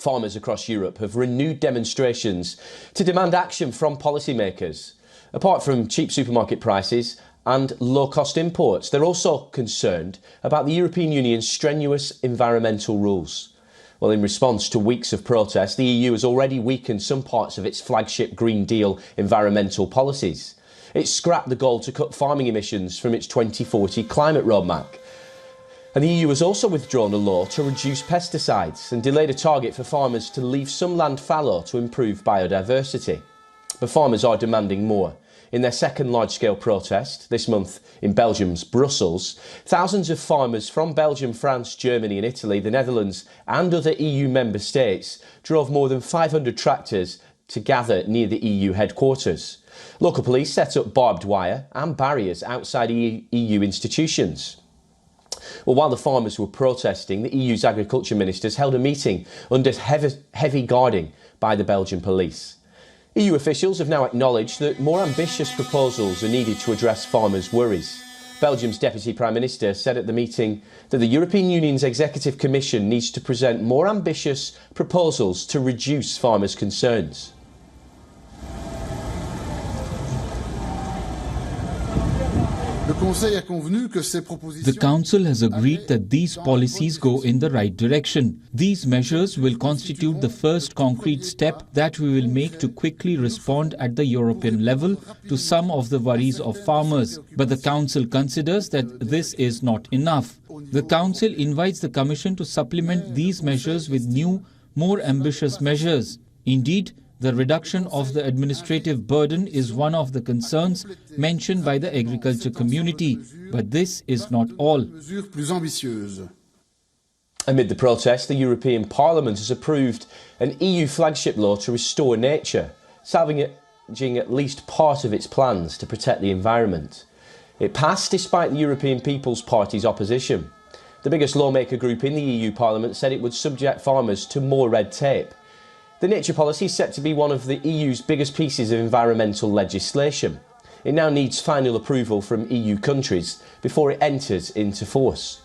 farmers across Europe have renewed demonstrations to demand action from policymakers. Apart from cheap supermarket prices and low-cost imports, they're also concerned about the European Union's strenuous environmental rules. Well, in response to weeks of protest, the EU has already weakened some parts of its flagship Green Deal environmental policies. It scrapped the goal to cut farming emissions from its 2040 climate roadmap. And the EU has also withdrawn a law to reduce pesticides and delayed a target for farmers to leave some land fallow to improve biodiversity. But farmers are demanding more. In their second large-scale protest this month in Belgium's Brussels, thousands of farmers from Belgium, France, Germany and Italy, the Netherlands and other EU member states drove more than 500 tractors to gather near the EU headquarters. Local police set up barbed wire and barriers outside EU institutions. Well, while the farmers were protesting, the EU's agriculture ministers held a meeting under heavy guarding by the Belgian police. EU officials have now acknowledged that more ambitious proposals are needed to address farmers' worries. Belgium's Deputy Prime Minister said at the meeting that the European Union's Executive Commission needs to present more ambitious proposals to reduce farmers' concerns. The Council has agreed that these policies go in the right direction. These measures will constitute the first concrete step that we will make to quickly respond at the European level to some of the worries of farmers. But the Council considers that this is not enough. The Council invites the Commission to supplement these measures with new, more ambitious measures. Indeed, the reduction of the administrative burden is one of the concerns mentioned by the agriculture community, but this is not all. Amid the protest, the European Parliament has approved an EU flagship law to restore nature, salvaging at least part of its plans to protect the environment. It passed despite the European People's Party's opposition. The biggest lawmaker group in the EU Parliament said it would subject farmers to more red tape. The nature policy is set to be one of the EU's biggest pieces of environmental legislation. It now needs final approval from EU countries before it enters into force.